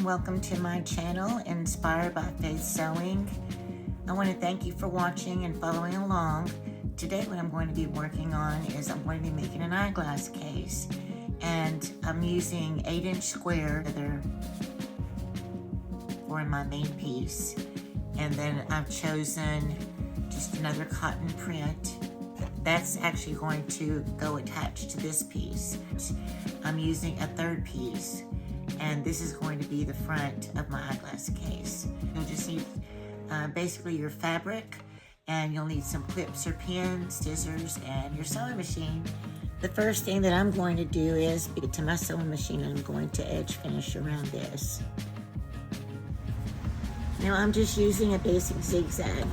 welcome to my channel, Inspired by Faith Sewing. I want to thank you for watching and following along. Today what I'm going to be working on is I'm going to be making an eyeglass case, and I'm using 8-inch square leather for my main piece, and then I've chosen just another cotton print. That's actually going to go attached to this piece. I'm using a third piece, and this is going to be the front of my eyeglass case. You'll just need basically your fabric, and you'll need some clips or pins, scissors, and your sewing machine. The first thing that I'm going to do is get to my sewing machine, and I'm going to edge finish around this. Now I'm just using a basic zigzag.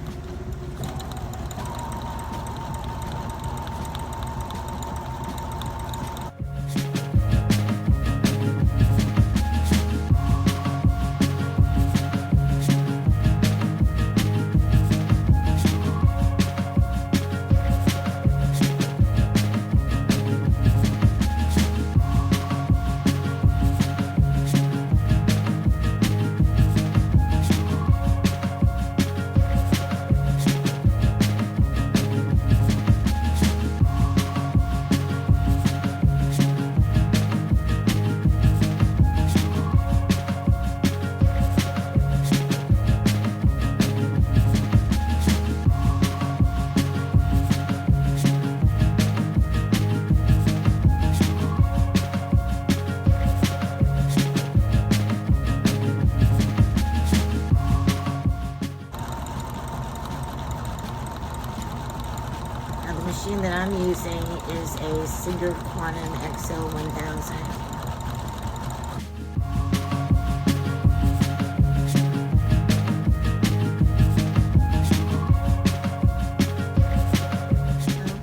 The machine that I'm using is a Singer Quantum XL 1000.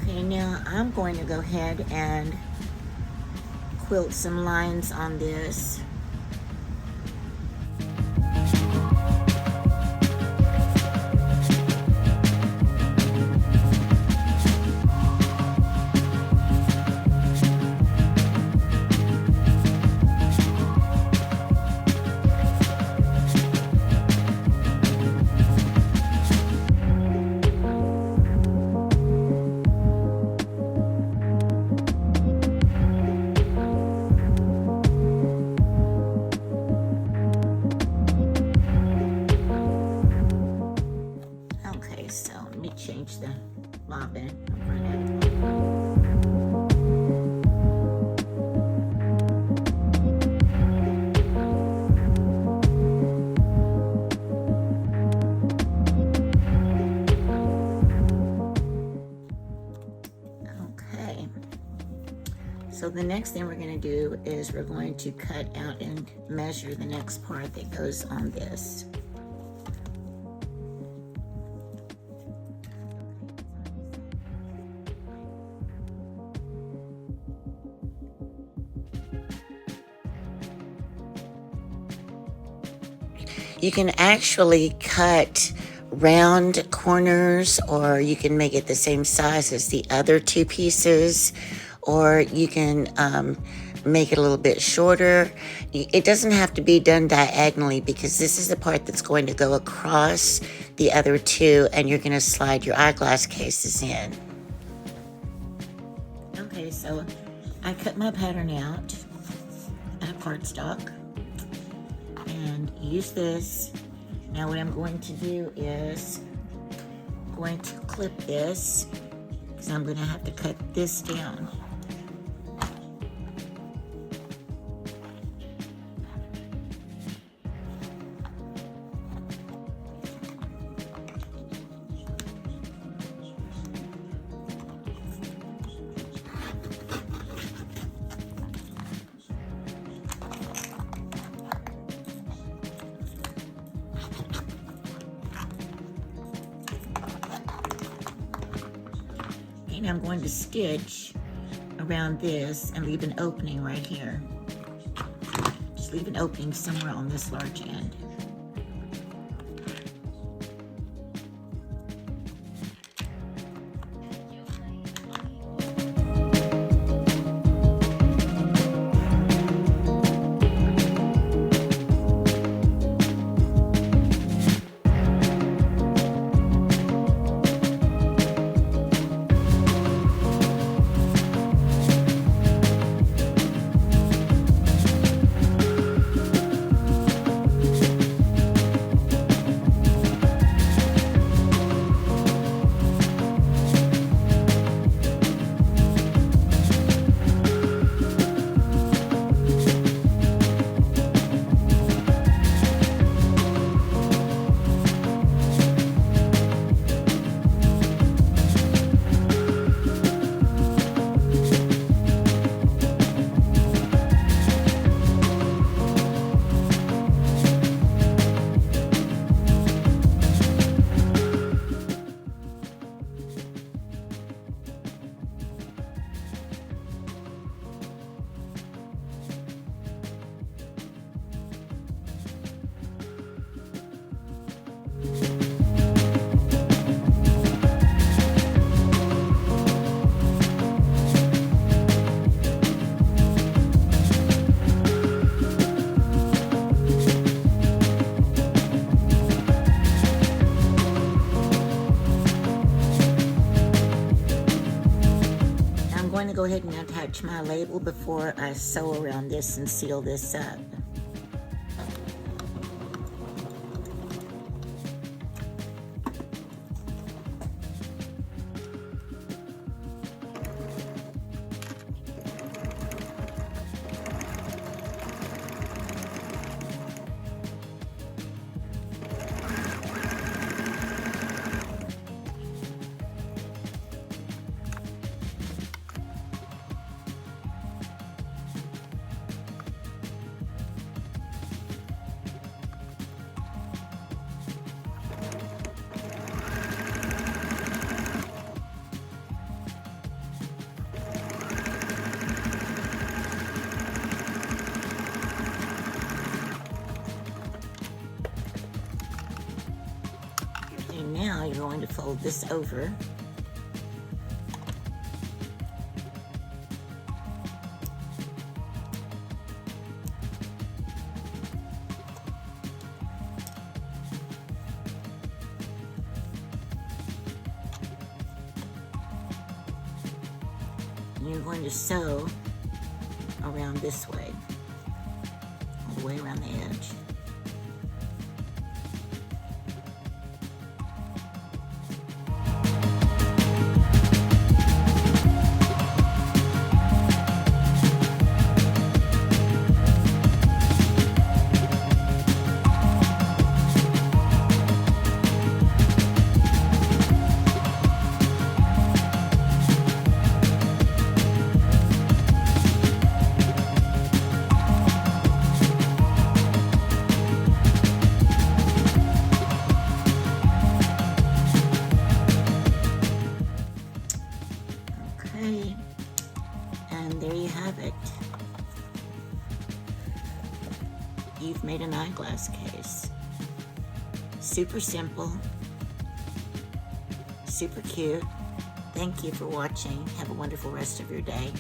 Okay, now I'm going to go ahead and quilt some lines on this. So let me change the bobbin over it. Okay. So the next thing we're going to do is we're going to cut out and measure the next part that goes on this. You can actually cut round corners, or you can make it the same size as the other two pieces, or you can make it a little bit shorter. It doesn't have to be done diagonally, because this is the part that's going to go across the other two, and you're going to slide your eyeglass cases in. Okay, so I cut my pattern out of cardstock and use this. Now what I'm going to do is going to clip this, because I'm going to have to cut this down. And I'm going to stitch around this and leave an opening right here. Just leave an opening somewhere on this large end. going to go ahead and attach my label before I sew around this and seal this up. And now you're going to fold this over. And you're going to sew around this way, all the way around the edge. Okay, and there you have it. You've made an eyeglass case. Super simple, super cute. Thank you for watching. Have a wonderful rest of your day.